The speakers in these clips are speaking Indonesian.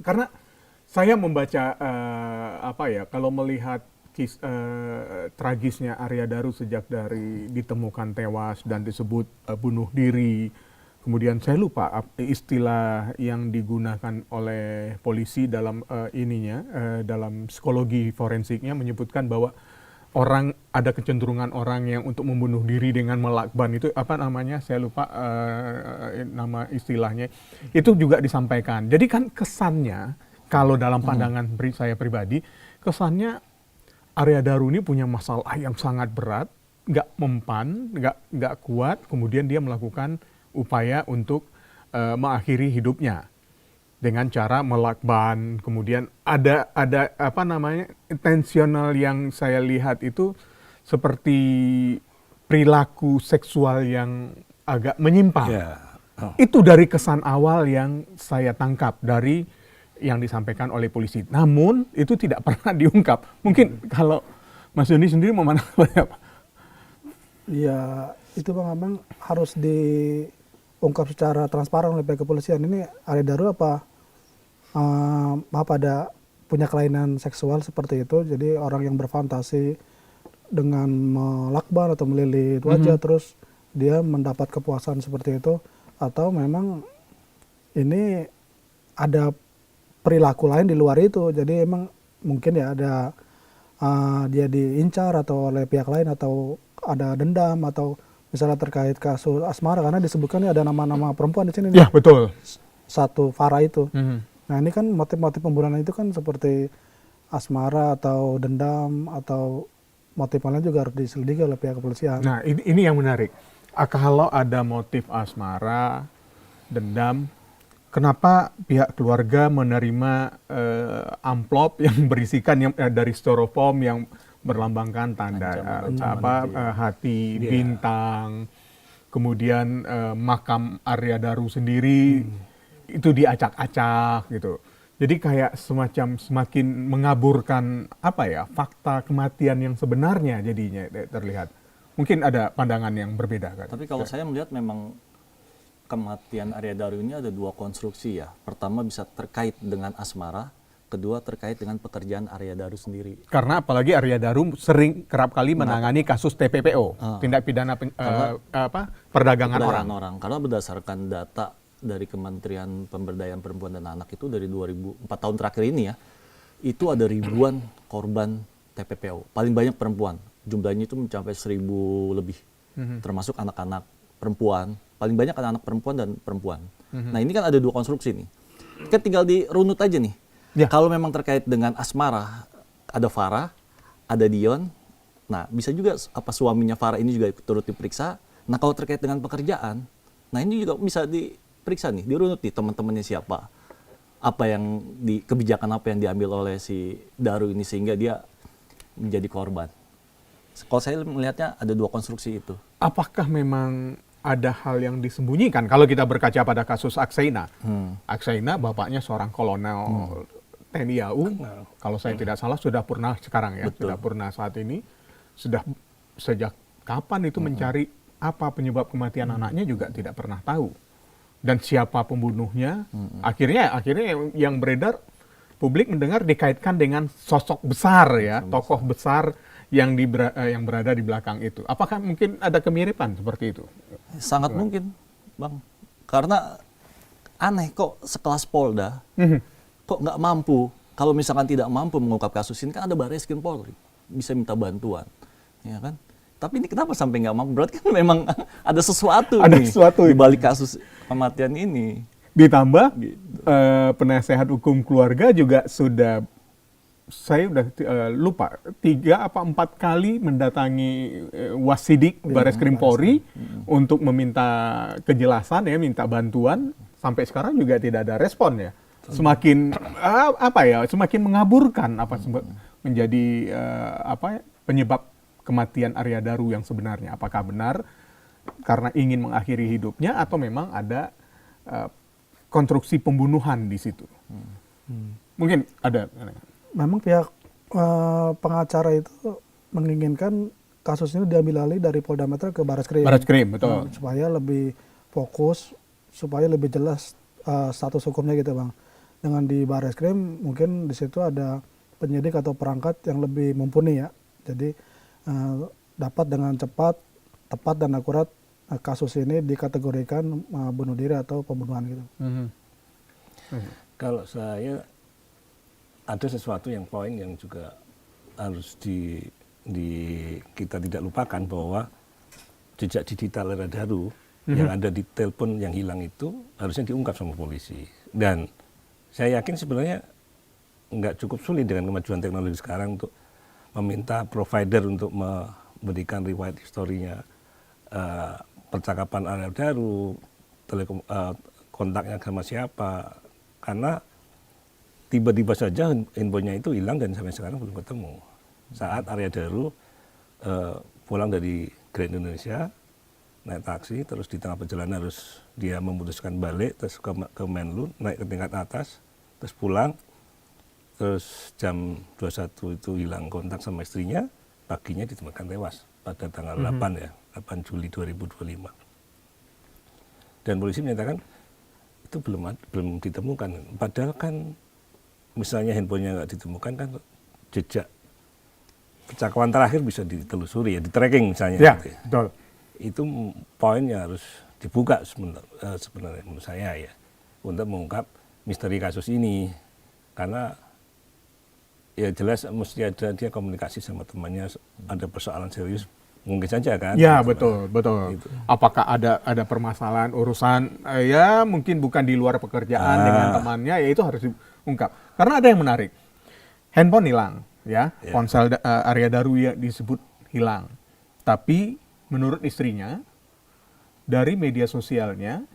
karena saya membaca kalau melihat tragisnya Arya Daru sejak dari ditemukan tewas dan disebut bunuh diri. Kemudian saya lupa istilah yang digunakan oleh polisi dalam dalam psikologi forensiknya menyebutkan bahwa ada kecenderungan orang yang untuk membunuh diri dengan melakban itu apa namanya, saya lupa nama istilahnya, itu juga disampaikan. Jadi kan kesannya kalau dalam pandangan saya pribadi, kesannya Arya Daru ini punya masalah yang sangat berat, nggak mempan, nggak kuat, kemudian dia melakukan upaya untuk mengakhiri hidupnya dengan cara melakban. Kemudian ada intensional yang saya lihat itu seperti perilaku seksual yang agak menyimpang. Itu dari kesan awal yang saya tangkap dari yang disampaikan oleh polisi. Namun itu tidak pernah diungkap. Mungkin kalau Mas Doni sendiri memandang apa? Ya itu Bang Amang harus diungkap secara transparan oleh pihak kepolisian. Ini Arya Daru apa ada punya kelainan seksual seperti itu, jadi orang yang berfantasi dengan melakban atau melilit wajah terus dia mendapat kepuasan seperti itu, atau memang ini ada perilaku lain di luar itu, jadi emang mungkin ya ada dia diincar atau oleh pihak lain, atau ada dendam, atau misalnya terkait kasus asmara karena disebutkan ada nama-nama perempuan di sini. Ya betul. Satu Farah itu. Nah ini kan motif-motif pembunuhan itu kan seperti asmara atau dendam atau motif lain juga harus diselidiki oleh pihak kepolisian. Nah ini yang menarik. Kalau ada motif asmara, dendam, kenapa pihak keluarga menerima amplop yang berisikan dari styrofoam yang berlambangkan tanda hati, bintang, kemudian makam Arya Daru sendiri itu diacak-acak gitu. Jadi kayak semacam semakin mengaburkan fakta kematian yang sebenarnya jadinya terlihat. Mungkin ada pandangan yang berbeda kan. Tapi kalau saya melihat memang kematian Arya Daru ini ada dua konstruksi ya. Pertama bisa terkait dengan asmara, kedua terkait dengan pekerjaan Arya Daru sendiri. Karena apalagi Arya Daru kerap kali menangani kasus TPPO, tindak pidana perdagangan orang. Karena berdasarkan data dari Kementerian Pemberdayaan Perempuan dan Anak itu dari 4 tahun terakhir ini ya, itu ada ribuan korban TPPO. Paling banyak perempuan, jumlahnya itu mencapai 1.000 lebih, termasuk anak-anak perempuan. Paling banyak anak-anak perempuan dan perempuan. Nah ini kan ada dua konstruksi nih. Kan tinggal dirunut aja nih. Ya. Kalau memang terkait dengan asmara, ada Farah, ada Dion. Nah bisa juga suaminya Farah ini juga turut diperiksa. Nah kalau terkait dengan pekerjaan, nah ini juga bisa diperiksa nih, dirunut nih teman-temannya siapa. Kebijakan apa yang diambil oleh si Daru ini sehingga dia menjadi korban. Kalau saya melihatnya ada dua konstruksi itu. Apakah memang ada hal yang disembunyikan? Kalau kita berkaca pada kasus Aksaina. Aksaina bapaknya seorang kolonel TNI AU. Kalau saya tidak salah sudah purna sekarang ya. Betul. Sudah purna saat ini. Sudah sejak kapan itu mencari apa penyebab kematian anaknya juga tidak pernah tahu. Dan siapa pembunuhnya? Akhirnya yang beredar publik mendengar dikaitkan dengan sosok besar ya, tokoh besar yang berada di belakang itu. Apakah mungkin ada kemiripan seperti itu? Sangat mungkin, Bang. Karena aneh kok sekelas Polda kok nggak mampu. Kalau misalkan tidak mampu mengungkap kasus ini kan ada Barreskrim Polri, bisa minta bantuan, ya kan? Tapi ini kenapa sampai nggak mampu? Berarti kan memang ada sesuatu di balik kasus kematian ini. Ditambah penasehat hukum keluarga juga sudah, saya udah lupa 3 apa 4 kali mendatangi Wasidik Barreskrim Polri untuk meminta kejelasan ya, minta bantuan. Sampai sekarang juga tidak ada respon ya. Semakin semakin mengaburkan menjadi penyebab kematian Arya Daru yang sebenarnya. Apakah benar karena ingin mengakhiri hidupnya atau memang ada konstruksi pembunuhan di situ? Mungkin ada. Memang pihak pengacara itu menginginkan kasus ini diambil alih dari Polda Metro ke Barreskrim. Barreskrim, betul. Supaya lebih fokus, supaya lebih jelas status hukumnya gitu Bang. dengan di Barreskrim mungkin di situ ada penyidik atau perangkat yang lebih mumpuni ya. Jadi dapat dengan cepat, tepat dan akurat kasus ini dikategorikan bunuh diri atau pembunuhan gitu. Kalau saya ada sesuatu yang poin yang juga harus kita tidak lupakan bahwa jejak digital era Daru yang ada di telepon yang hilang itu harusnya diungkap sama polisi. Dan saya yakin sebenarnya nggak cukup sulit dengan kemajuan teknologi sekarang untuk meminta provider untuk memberikan riwayat historinya percakapan area Daru, kontaknya sama siapa, karena tiba-tiba saja handphonenya itu hilang dan sampai sekarang belum ketemu. Saat Arya Daru pulang dari Grand Indonesia, naik taksi, terus di tengah perjalanan harus dia memutuskan balik, terus ke Menlu, naik ke tingkat atas, terus pulang, terus jam 21 itu hilang kontak sama istrinya, paginya ditemukan tewas pada tanggal 8 ya, 8 Juli 2025. Dan polisi menyatakan itu belum ditemukan. Padahal kan misalnya handphonenya nggak ditemukan kan jejak percakapan terakhir bisa ditelusuri ya, di tracking misalnya. Ya, gitu ya. betul. Itu poinnya harus dibuka sebenarnya menurut saya ya, untuk mengungkap misteri kasus ini. Karena ya jelas mesti ada dia komunikasi sama temannya, ada persoalan serius, mungkin saja kan. Ya, gitu, betul. Gitu. Apakah ada permasalahan urusan ya mungkin bukan di luar pekerjaan dengan temannya, ya itu harus diungkap. Karena ada yang menarik. Handphone hilang, ya. Ponsel Arya Daru ya disebut hilang. Tapi menurut istrinya dari media sosialnya,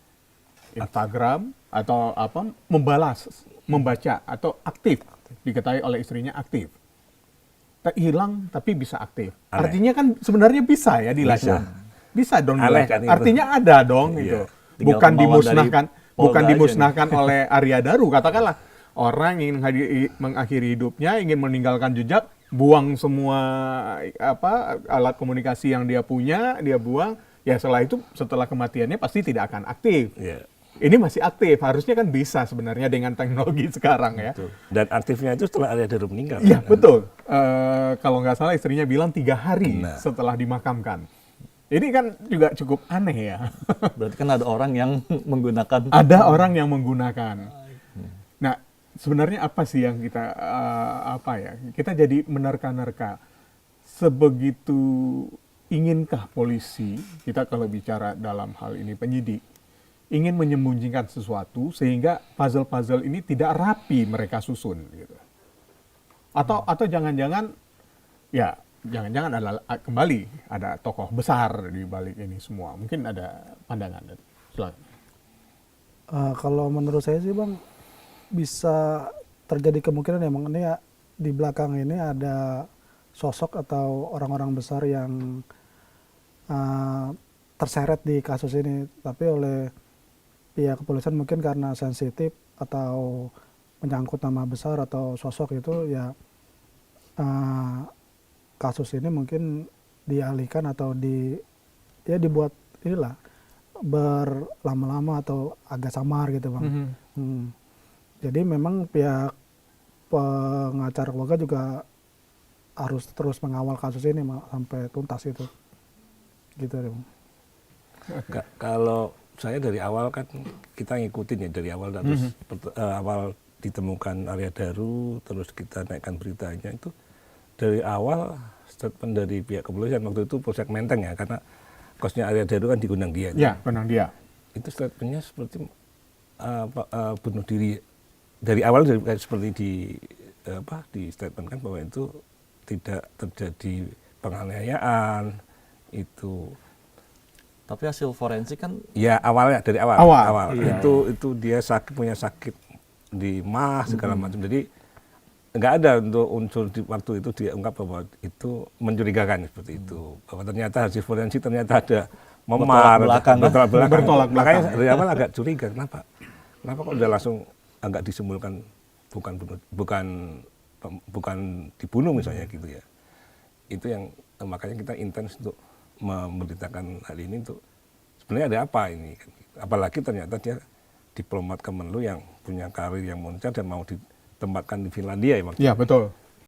Instagram atau apa, membaca atau aktif, diketahui oleh istrinya aktif. Hilang tapi bisa aktif. Aneh. Artinya kan sebenarnya bisa ya dilacak. Bisa dong Aneh dilacak. kan itu. Artinya ada dong Iya. itu. Tinggal Bukan kemauan dimusnahkan, dari bukan Polda aja dimusnahkan oleh Arya Daru. Katakanlah orang ingin mengakhiri hidupnya, ingin meninggalkan jejak, buang semua alat komunikasi yang dia punya, dia buang. Ya setelah kematiannya pasti tidak akan aktif. Ya. Ini masih aktif, harusnya kan bisa sebenarnya dengan teknologi sekarang ya. Betul. Dan aktifnya itu setelah Arya Daru meninggal. Iya, kan? betul. Kalau nggak salah istrinya bilang 3 hari Nah. setelah dimakamkan. Ini kan juga cukup aneh ya. Berarti kan ada orang yang menggunakan. Ada orang yang menggunakan. Nah, sebenarnya apa sih yang kita kita jadi menerka-nerka. Sebegitu inginkah polisi, kita kalau bicara dalam hal ini penyidik, ingin menyembunyikan sesuatu sehingga puzzle-puzzle ini tidak rapi mereka susun gitu. Atau jangan-jangan adalah kembali ada tokoh besar di balik ini semua. Mungkin ada pandangan. Silakan. Kalau menurut saya sih Bang, bisa terjadi kemungkinan emang ini ya, di belakang ini ada sosok atau orang-orang besar yang terseret di kasus ini, tapi oleh pihak kepolisian mungkin karena sensitif atau menyangkut nama besar atau sosok itu ya, kasus ini mungkin dialihkan atau dibuat inilah berlama-lama atau agak samar gitu Bang. Jadi memang pihak pengacara keluarga juga harus terus mengawal kasus ini sampai tuntas itu. Gitu deh Bang. Kalau saya dari awal kan kita ngikutin ya dari awal, terus awal ditemukan Arya Daru, terus kita naikkan beritanya itu dari awal statement dari pihak kepolisian waktu itu Polsek Menteng ya, karena kosnya Arya Daru kan di Gondang Dia. Ya, Gondang Dia. Itu statementnya seperti bunuh diri dari awal seperti di statement kan bahwa itu tidak terjadi penganiayaan itu. Tapi hasil forensik kan Ya awalnya dari awal. Iya. Itu dia punya sakit di mah segala macam. Jadi nggak ada untuk unsur di waktu itu dia ungkap bahwa itu mencurigakan seperti itu. Bahwa ternyata hasil forensik ternyata ada memar, bertolak belakang. Makanya dari awal agak curiga kenapa kok udah langsung agak disimpulkan bukan dibunuh misalnya gitu ya. Itu yang makanya kita intens untuk memberitakan hal ini untuk sebenarnya ada apa ini kan. Apalagi ternyata dia diplomat Kemenlu yang punya karir yang moncer dan mau ditempatkan di Finlandia ya Bang? Ya, betul.